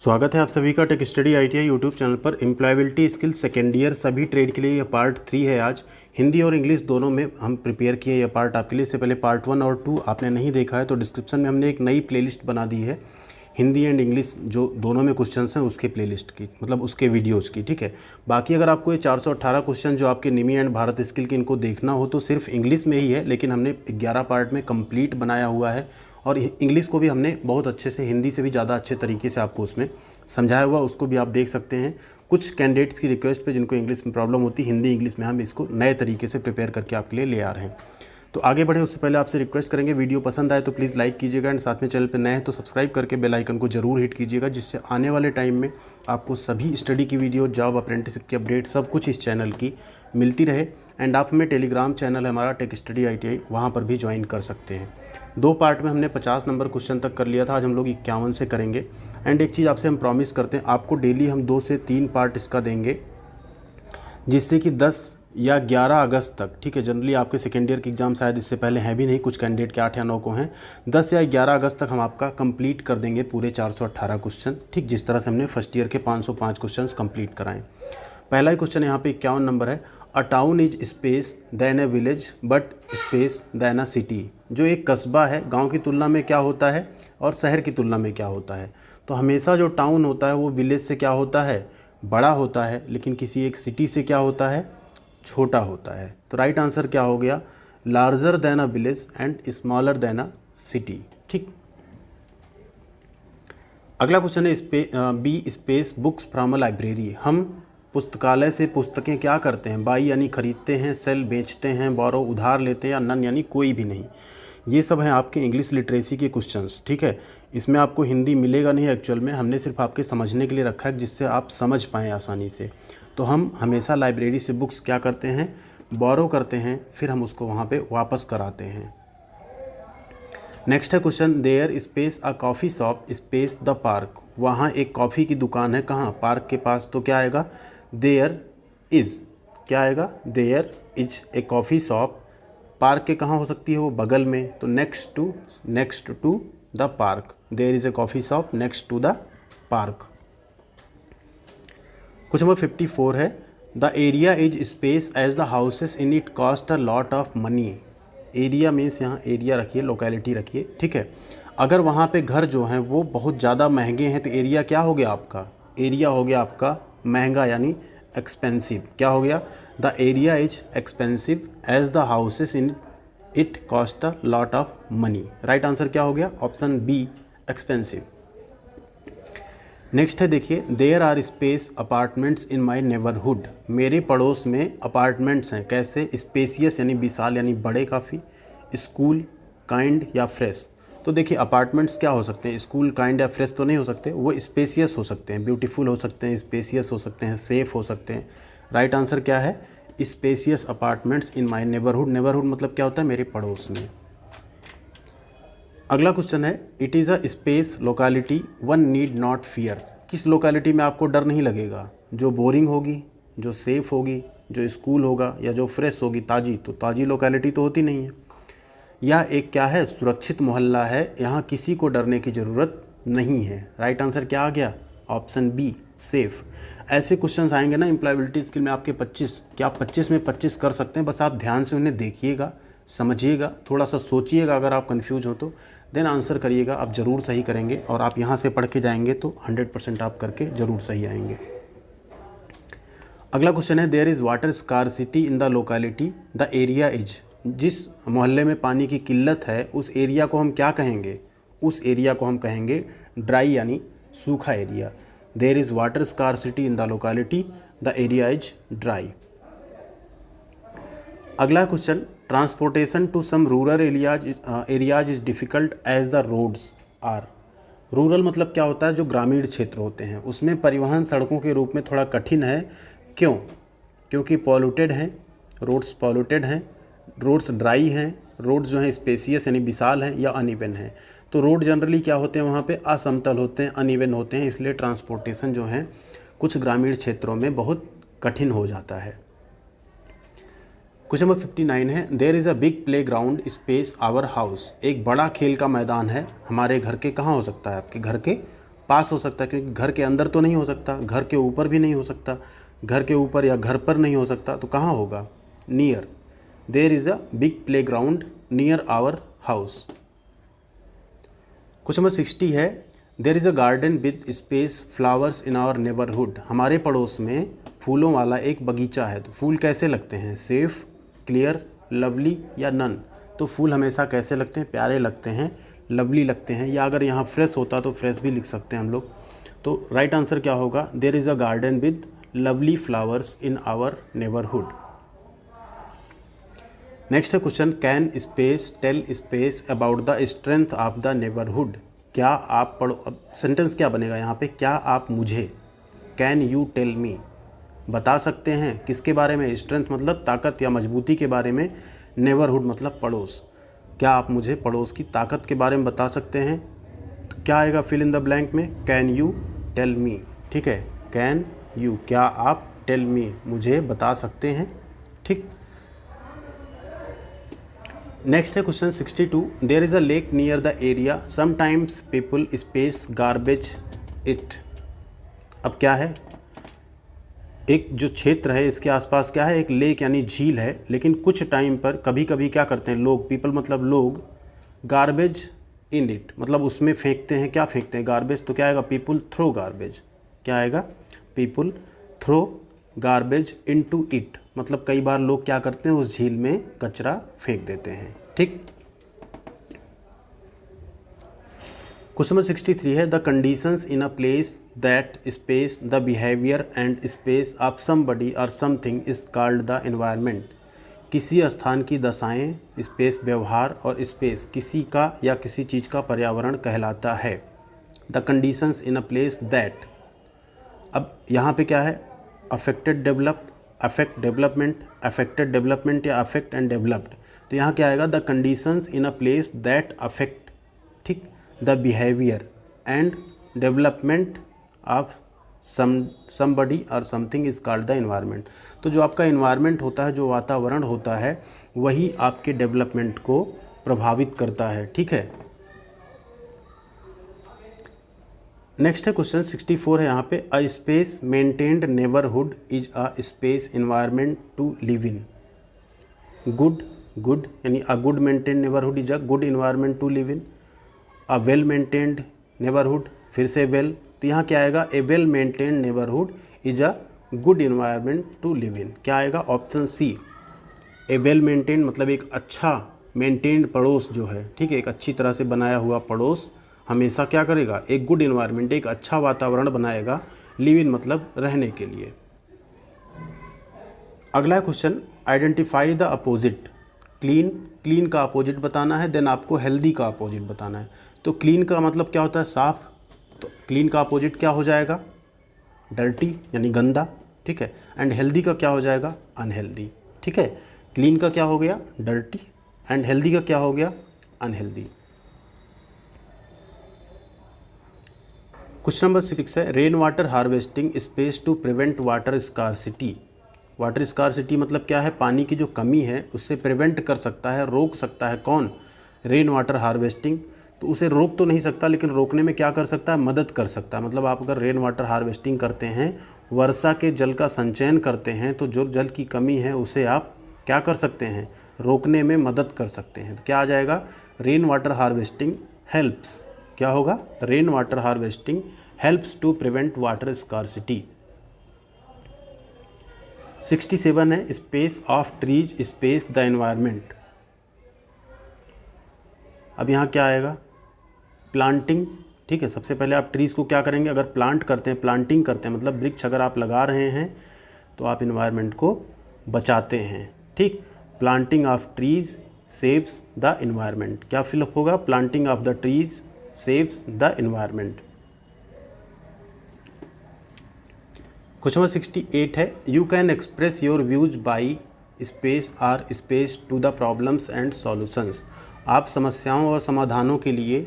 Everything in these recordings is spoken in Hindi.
स्वागत है आप सभी का tech study ITI YouTube channel पर। एम्प्लॉयबिलिटी स्किल सेकेंड ईयर सभी ट्रेड के लिए यह पार्ट 3 है। आज हिंदी और इंग्लिश दोनों में हम प्रिपेयर किए यह पार्ट आपके लिए। इससे पहले पार्ट 1 और 2 आपने नहीं देखा है तो डिस्क्रिप्शन में हमने एक नई प्लेलिस्ट बना दी है हिंदी एंड इंग्लिश जो दोनों में क्वेश्चंस हैं उसके प्लेलिस्ट की, मतलब उसके वीडियोज़ की, ठीक है। बाकी अगर आपको ये 418 क्वेश्चन जो आपके निमी एंड भारत स्किल के इनको देखना हो तो सिर्फ इंग्लिश में ही है, लेकिन हमने 11 पार्ट में कंप्लीट बनाया हुआ है और इंग्लिश को भी हमने बहुत अच्छे से, हिंदी से भी ज़्यादा अच्छे तरीके से आपको उसमें समझाया हुआ, उसको भी आप देख सकते हैं। कुछ कैंडिडेट्स की रिक्वेस्ट पे जिनको इंग्लिश में प्रॉब्लम होती है, हिंदी इंग्लिश में हम इसको नए तरीके से प्रिपेयर करके आपके लिए ले आ रहे हैं। तो आगे बढ़े उससे पहले आपसे रिक्वेस्ट करेंगे, वीडियो पसंद आए तो प्लीज़ लाइक कीजिएगा एंड साथ में चैनल पर नए हैं तो सब्सक्राइब करके बेल आइकन को जरूर हिट कीजिएगा, जिससे आने वाले टाइम में आपको सभी स्टडी की वीडियो, जॉब, अप्रेंटिसशिप की अपडेट सब कुछ इस चैनल की मिलती रहे। एंड आप हमें टेलीग्राम चैनल है हमारा टेक स्टडी आईटीआई, वहाँ पर भी ज्वाइन कर सकते हैं। 2 पार्ट में हमने 50 नंबर क्वेश्चन तक कर लिया था, आज हम लोग 51 से करेंगे। एंड एक चीज़ आपसे हम प्रॉमिस करते हैं, आपको डेली हम 2 से 3 पार्ट इसका देंगे, जिससे कि 10 या 11 अगस्त तक, ठीक है। जनरली आपके सेकेंड ईयर के एग्जाम शायद इससे पहले हैं भी नहीं, कुछ कैंडिडेट के 8 या 9 को हैं। 10 या 11 अगस्त तक हम आपका कंप्लीट कर देंगे पूरे 418 क्वेश्चन, ठीक जिस तरह से हमने फर्स्ट ईयर के 505 क्वेश्चन कंप्लीट कराएं। पहला ही क्वेश्चन यहाँ पे 51 नंबर है। A town is space than a village but space than a city. जो एक कस्बा है, गांव की तुलना में क्या होता है और शहर की तुलना में क्या होता है। तो हमेशा जो टाउन होता है वो विलेज से क्या होता है, बड़ा होता है, लेकिन किसी एक सिटी से क्या होता है, छोटा होता है। तो राइट आंसर क्या हो गया, larger than a village and smaller than a city, ठीक। अगला क्वेश्चन है B space books from a library. हम पुस्तकालय से पुस्तकें क्या करते हैं, बाई यानी खरीदते हैं, सेल बेचते हैं, बोरो उधार लेते हैं, या नन यानी कोई भी नहीं। ये सब हैं आपके इंग्लिश लिटरेसी के क्वेश्चंस, ठीक है। इसमें आपको हिंदी मिलेगा नहीं एक्चुअल में, हमने सिर्फ आपके समझने के लिए रखा है जिससे आप समझ पाएँ आसानी से। तो हम हमेशा लाइब्रेरी से बुक्स क्या करते हैं, बोरो करते हैं, फिर हम उसको वहाँ पे वापस कराते हैं। नेक्स्ट है question, there space a coffee shop space the park. वहाँ एक कॉफ़ी की दुकान है, कहाँ, पार्क के पास। तो क्या आएगा, देयर इज़, क्या आएगा, there is a coffee shop. Park के कहाँ हो सकती है वो, बगल में। तो next to the park, there is a coffee shop next to the park. Question number 54 है, the area is space as the houses in it cost a lot of money. Area means यहाँ एरिया रखिए, लोकेलिटी रखिए, ठीक है। अगर वहाँ पे घर जो हैं वो बहुत ज़्यादा महंगे हैं तो एरिया क्या हो गया आपका, एरिया हो गया आपका महंगा यानी एक्सपेंसिव। क्या हो गया, the area is expensive as the houses in it cost a lot of money. Right answer क्या हो गया, ऑप्शन बी, एक्सपेंसिव। नेक्स्ट है देखिए, there are space apartments in my neighbourhood. मेरे पड़ोस में अपार्टमेंट्स हैं, कैसे, स्पेसियस यानी विशाल यानी बड़े काफ़ी, स्कूल, काइंड या फ्रेश। तो देखिए अपार्टमेंट्स क्या हो सकते हैं, स्कूल, काइंड या फ्रेश तो नहीं हो सकते, वो स्पेसियस हो सकते हैं, ब्यूटीफुल हो सकते हैं, स्पेसियस हो सकते हैं, सेफ हो सकते हैं। राइट आंसर क्या है, spacious apartments in my neighbourhood. Neighbourhood मतलब क्या होता है, मेरे पड़ोस में। अगला क्वेश्चन है, it is a space locality one need not fear. किस लोकेलिटी में आपको डर नहीं लगेगा, जो बोरिंग होगी, जो सेफ होगी, जो स्कूल होगा, या जो फ्रेश होगी, ताज़ी। तो ताज़ी लोकेलिटी तो होती नहीं है। यह एक क्या है, सुरक्षित मोहल्ला है, यहाँ किसी को डरने की ज़रूरत नहीं है। राइट आंसर क्या आ गया, ऑप्शन बी, सेफ। ऐसे क्वेश्चंस आएंगे ना एम्प्लॉयबिलिटी स्किल में आपके 25, क्या आप 25 में 25 कर सकते हैं। बस आप ध्यान से उन्हें देखिएगा, समझिएगा, थोड़ा सा सोचिएगा, अगर आप कंफ्यूज हो तो देन आंसर करिएगा, आप ज़रूर सही करेंगे। और आप यहाँ से पढ़ के जाएंगे तो 100% आप करके ज़रूर सही आएंगे। अगला क्वेश्चन है, there is water scarcity in the locality the area is. जिस मोहल्ले में पानी की किल्लत है उस एरिया को हम क्या कहेंगे, उस एरिया को हम कहेंगे ड्राई यानी सूखा area. There is water scarcity in the locality the area is dry. अगला question, transportation to some rural areas is difficult as the roads are. Rural मतलब क्या होता है, जो ग्रामीण क्षेत्र होते हैं उसमें परिवहन सड़कों के रूप में थोड़ा कठिन है। क्यों, क्योंकि पॉल्यूटेड हैं, रोड्स पॉल्यूटेड हैं, रोड्स ड्राई हैं, रोड्स जो हैं स्पेसियस यानी विशाल हैं, या अनइवन हैं। तो रोड जनरली क्या होते हैं, वहाँ पे असमतल होते हैं, अनइवन होते हैं, इसलिए ट्रांसपोर्टेशन जो है कुछ ग्रामीण क्षेत्रों में बहुत कठिन हो जाता है। क्वेश्चन नंबर 59 है, there is a big play ground space our house. एक बड़ा खेल का मैदान है हमारे घर के, कहाँ हो सकता है, आपके घर के पास हो सकता है, क्योंकि घर के अंदर तो नहीं हो सकता, घर के ऊपर भी नहीं हो सकता, घर के ऊपर या घर पर नहीं हो सकता, तो कहाँ होगा? Near. There is a big play ground near our house. Question number 60 है, there is a garden with space flowers in our neighbourhood. हमारे पड़ोस में फूलों वाला एक बगीचा है। तो फूल कैसे लगते हैं? सेफ, क्लियर, लवली या नन? तो फूल हमेशा कैसे लगते हैं? प्यारे लगते हैं, लवली लगते हैं, या अगर यहाँ फ्रेश होता तो फ्रेश भी लिख सकते हैं हम लोग। तो राइट आंसर क्या होगा? There is a garden with lovely flowers in our neighbourhood. Next है question, can space tell space about the strength of the neighbourhood. क्या आप पढ़ो, अब सेंटेंस क्या बनेगा यहाँ पे? क्या आप मुझे, कैन यू टेल मी, बता सकते हैं किसके बारे में? स्ट्रेंथ मतलब ताकत या मजबूती के बारे में, नेबरहुड मतलब पड़ोस। क्या आप मुझे पड़ोस की ताकत के बारे में बता सकते हैं? तो क्या आएगा फिल इन द ब्लैंक में? Can you tell me. ठीक है, कैन यू, क्या आप, टेल मी, मुझे बता सकते हैं। ठीक। नेक्स्ट है question 62, there is a lake near the area, sometimes people space garbage it. अब क्या है? एक जो क्षेत्र है इसके आसपास क्या है? एक लेक यानी झील है, लेकिन कुछ टाइम पर कभी कभी क्या करते हैं लोग, पीपल मतलब लोग, गार्बेज इन इट मतलब उसमें फेंकते हैं। क्या फेंकते हैं? गार्बेज। तो क्या आएगा? People throw garbage. क्या आएगा? People throw garbage into it मतलब कई बार लोग क्या करते हैं, उस झील में कचरा फेंक देते हैं। ठीक। क्वेश्चन नंबर 63 है, the conditions in a place that space the behaviour and space of somebody or something is called the environment. किसी स्थान की दशाएं, स्पेस व्यवहार और स्पेस किसी का या किसी चीज़ का पर्यावरण कहलाता है। The conditions in a place that, अब यहाँ पे क्या है? Affected develop, affect development, affected development या अफेक्ट एंड डेवलप्ड। तो यहाँ क्या आएगा? The conditions in a place that affect, ठीक, the behaviour and development of somebody or something is called the environment. तो जो आपका एनवायरनमेंट होता है, जो वातावरण होता है, वही आपके डेवलपमेंट को प्रभावित करता है। ठीक है। नेक्स्ट है क्वेश्चन 64 है यहाँ पे, a space maintained neighbourhood is a space environment to live in. Good, good यानी a good maintained neighbourhood is a good environment to live in. A well maintained neighbourhood, फिर से वेल, तो यहाँ क्या आएगा? A well maintained neighbourhood is a good environment to live in. क्या आएगा? Option C. A well maintained मतलब एक अच्छा मेंटेन्ड पड़ोस जो है, ठीक है, एक अच्छी तरह से बनाया हुआ पड़ोस हमेशा क्या करेगा? एक गुड एनवायरनमेंट, एक अच्छा वातावरण बनाएगा। लिव इन मतलब रहने के लिए। अगला question, identify the opposite. Clean, clean का अपोजिट बताना है, देन आपको हेल्दी का अपोजिट बताना है। तो क्लीन का मतलब क्या होता है? साफ। तो क्लीन का अपोजिट क्या हो जाएगा? डर्टी यानी गंदा। ठीक है। एंड हेल्दी का क्या हो जाएगा? अनहेल्दी। ठीक है। क्लीन का क्या हो गया? डर्टी। एंड हेल्दी का क्या हो गया? अनहेल्दी। क्वेश्चन नंबर 6 है, rain water harvesting space to prevent water scarcity. Water scarcity मतलब क्या है? पानी की जो कमी है उससे प्रिवेंट कर सकता है, रोक सकता है। कौन? Rain water harvesting. तो उसे रोक तो नहीं सकता, लेकिन रोकने में क्या कर सकता है? मदद कर सकता है। मतलब आप अगर रेन वाटर हार्वेस्टिंग करते हैं, वर्षा के जल का संचयन करते हैं, तो जो जल की कमी है उसे आप क्या कर सकते हैं? रोकने में मदद कर सकते हैं। तो क्या आ जाएगा? Rain water harvesting helps. क्या होगा? Rain water harvesting helps to prevent water scarcity. 67 है, space of trees space the environment. अब यहाँ क्या आएगा? प्लांटिंग। ठीक है। सबसे पहले आप ट्रीज़ को क्या करेंगे? अगर प्लांट करते हैं, प्लांटिंग करते हैं मतलब वृक्ष अगर आप लगा रहे हैं तो आप एनवायरनमेंट को बचाते हैं। ठीक। Planting of trees saves the environment. क्या फिलअप होगा? Planting of the trees saves the environment. Question number 68 है, you can express your views by space or space to the problems and solutions. आप समस्याओं और समाधानों के लिए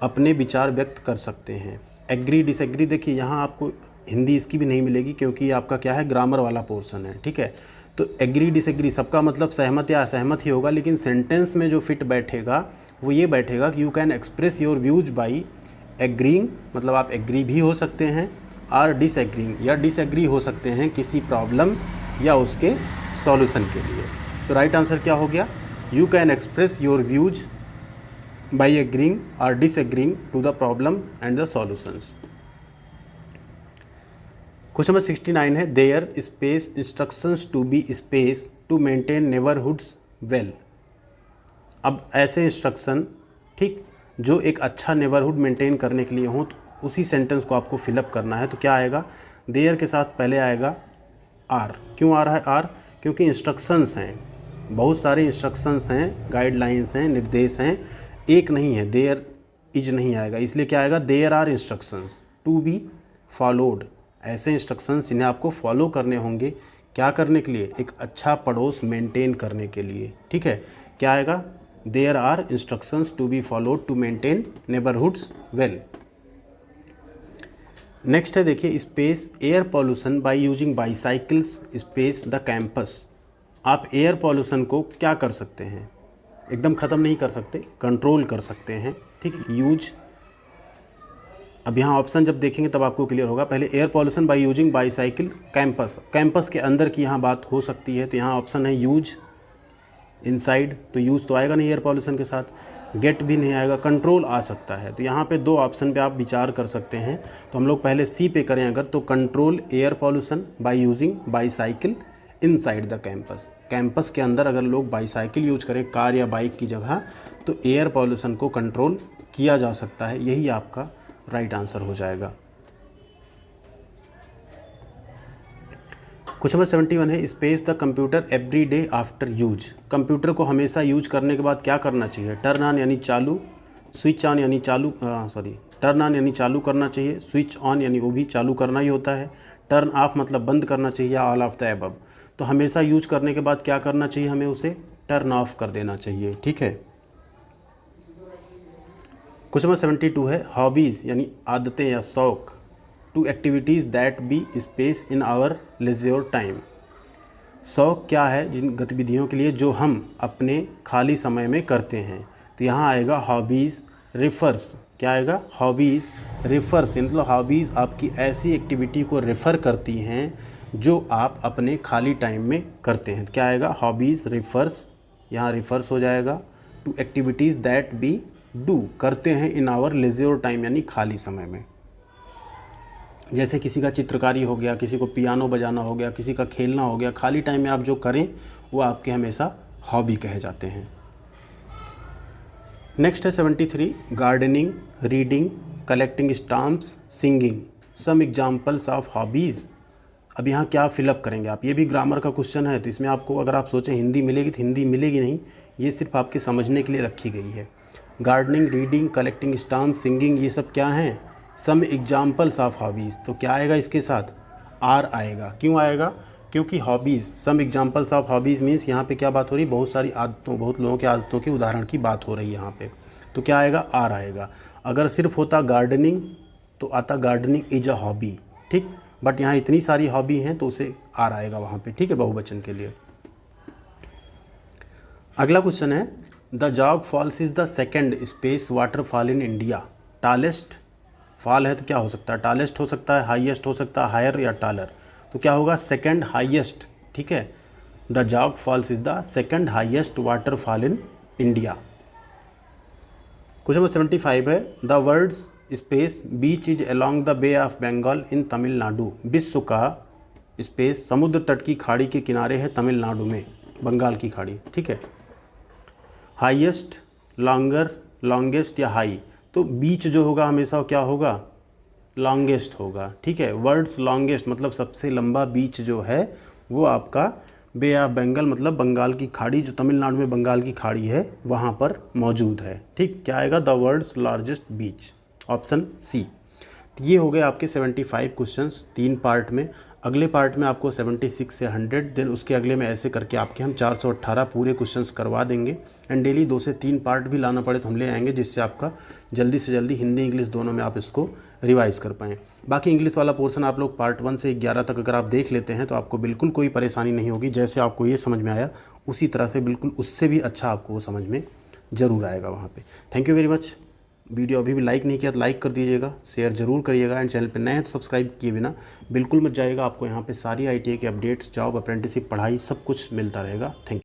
अपने विचार व्यक्त कर सकते हैं। एग्री डिसएग्री, देखिए यहाँ आपको हिंदी इसकी भी नहीं मिलेगी क्योंकि आपका क्या है? ग्रामर वाला पोर्शन है। ठीक है। तो एग्री डिसएग्री सबका मतलब सहमत या असहमत ही होगा, लेकिन सेंटेंस में जो फिट बैठेगा वो ये बैठेगा कि you can express your views by agreeing मतलब आप एग्री भी हो सकते हैं, आर डिसएग्रीइंग या डिसएग्री हो सकते हैं किसी प्रॉब्लम या उसके सॉल्यूशन के लिए। तो राइट आंसर क्या हो गया? You can express your views by agreeing or disagreeing to the problem and the solutions. Question number 69 है there space instructions to be space to maintain neighbourhoods well. अब ऐसे इंस्ट्रक्शन ठीक जो एक अच्छा नेबरहुड मेंटेन करने के लिए हो, तो उसी सेंटेंस को आपको फिलअप करना है। तो क्या आएगा? देयर के साथ पहले आएगा आर। क्यों आ रहा है आर? क्योंकि इंस्ट्रक्शंस हैं, बहुत सारे इंस्ट्रक्शंस हैं, गाइडलाइंस हैं, निर्देश हैं, एक नहीं है, देयर इज नहीं आएगा, इसलिए क्या आएगा? There are instructions to be followed. ऐसे इंस्ट्रक्शंस जिन्हें आपको फॉलो करने होंगे, क्या करने के लिए? एक अच्छा पड़ोस मेंटेन करने के लिए। ठीक है, क्या आएगा? There are instructions to be followed to maintain neighbourhoods well. Next है देखिए space air pollution by using bicycles space the campus. आप एयर पॉल्यूशन को क्या कर सकते हैं? एकदम ख़त्म नहीं कर सकते, कंट्रोल कर सकते हैं। ठीक, यूज, अब यहाँ ऑप्शन जब देखेंगे तब आपको क्लियर होगा। पहले air pollution by using bicycle campus, campus के अंदर की यहाँ बात हो सकती है, तो यहाँ ऑप्शन है यूज इनसाइड, तो यूज तो आएगा नहीं एयर पॉल्यूशन के साथ, गेट भी नहीं आएगा, कंट्रोल आ सकता है। तो यहाँ पे दो ऑप्शन पे आप विचार कर सकते हैं। तो हम लोग पहले सी पे करें अगर, तो control air pollution by using bicycle inside the campus. Campus के अंदर अगर लोग बाईसाइकिल यूज करें कार या बाइक की जगह, तो एयर पॉल्यूशन को कंट्रोल किया जा सकता है। यही आपका राइट आंसर हो जाएगा। क्वेश्चन नंबर 71 है space the computer every day after use. Computer को हमेशा यूज करने के बाद क्या करना चाहिए? टर्न ऑन यानी चालू, स्विच ऑन यानी चालू, टर्न ऑन यानी चालू करना चाहिए, स्विच ऑन यानी वो भी चालू करना ही होता है, टर्न ऑफ मतलब बंद करना चाहिए, ऑल ऑफ द अबव। तो हमेशा यूज करने के बाद क्या करना चाहिए? हमें उसे टर्न ऑफ कर देना चाहिए। ठीक है। क्वेश्चन नंबर 72 है हॉबीज़ यानी आदतें या शौक to activities that be space in our leisure time. शौक क्या है? जिन गतिविधियों के लिए जो हम अपने खाली समय में करते हैं। तो यहाँ आएगा हॉबीज़ रिफ़र्स, क्या आएगा? हॉबीज़ रिफ़र्स, मतलब हॉबीज़ आपकी ऐसी एक्टिविटी को रेफ़र करती हैं जो आप अपने खाली टाइम में करते हैं। क्या आएगा? हॉबीज़ रिफ़र्स, यहाँ रिफ़र्स हो जाएगा to activities that be do, करते हैं इन आवर लेज़र टाइम यानी खाली समय में। जैसे किसी का चित्रकारी हो गया, किसी को पियानो बजाना हो गया, किसी का खेलना हो गया, खाली टाइम में आप जो करें वो आपके हमेशा हॉबी कहे जाते हैं। नेक्स्ट है 73 gardening, reading, collecting stamps, singing, some examples of hobbies. अब यहाँ क्या फिलअप करेंगे आप? ये भी ग्रामर का क्वेश्चन है, तो इसमें आपको अगर आप सोचें हिंदी मिलेगी तो हिंदी मिलेगी नहीं, ये सिर्फ आपके समझने के लिए रखी गई है। Gardening, reading, collecting stamp, singing, ये सब क्या हैं? Some examples of hobbies. तो क्या आएगा इसके साथ? आर आएगा। क्यों आएगा? क्योंकि hobbies, some examples of hobbies means यहाँ पे क्या बात हो रही है? बहुत सारी आदतों, बहुत लोगों की आदतों के उदाहरण की बात हो रही है यहाँ पे। तो क्या आएगा? आर आएगा। अगर सिर्फ होता गार्डनिंग तो आता गार्डनिंग इज अ हॉबी, ठीक, बट यहाँ इतनी सारी हॉबी हैं तो उसे आर आएगा वहाँ पे। ठीक है, बहुवचन के लिए। अगला क्वेश्चन है the Jog Falls is the second space waterfall in India. Tallest fall है तो क्या हो सकता है? टालेस्ट हो सकता है, हाईएस्ट हो सकता है, हायर या टालर। तो क्या होगा? Second highest. ठीक है, the Jog falls is the second highest waterfall in India. Question number 75 है the words space beach is along the bay of Bengal in Tamil Nadu. विश्व का स्पेस समुद्र तट की खाड़ी के किनारे है तमिलनाडु में, बंगाल की खाड़ी। ठीक है, हाईएस्ट, लॉन्गर, लॉन्गेस्ट या हाई। तो बीच जो होगा हमेशा क्या होगा? लॉन्गेस्ट होगा। ठीक है, वर्ड्स लॉन्गेस्ट मतलब सबसे लंबा बीच जो है वो आपका बे ऑफ बंगाल मतलब बंगाल की खाड़ी, जो तमिलनाडु में बंगाल की खाड़ी है वहाँ पर मौजूद है। ठीक, क्या आएगा? The world's largest beach, option C. तो ये हो गए आपके 75 क्वेश्चंस 3 पार्ट में। अगले पार्ट में आपको 76 से 100, देन उसके अगले में ऐसे करके आपके हम 418 पूरे क्वेश्चंस करवा देंगे। एंड डेली 2 से 3 पार्ट भी लाना पड़े तो हम ले आएंगे, जिससे आपका जल्दी से जल्दी हिंदी इंग्लिश दोनों में आप इसको रिवाइज़ कर पाएँ। बाकी इंग्लिश वाला पोर्शन आप लोग पार्ट 1 से 11 तक अगर आप देख लेते हैं तो आपको बिल्कुल कोई परेशानी नहीं होगी। जैसे आपको ये समझ में आया उसी तरह से बिल्कुल उससे भी अच्छा आपको वो समझ में ज़रूर आएगा वहाँ पे। Thank you very much. Video अभी भी लाइक नहीं किया तो लाइक कर दीजिएगा, शेयर जरूर करिएगा, एंड चैनल पर नए हैं तो सब्सक्राइब किए बिना बिल्कुल मत जाइएगा। आपको यहाँ पे सारी ITI के अपडेट्स, जॉब, अप्रेंटिसशिप, पढ़ाई सब कुछ मिलता रहेगा। Thank you.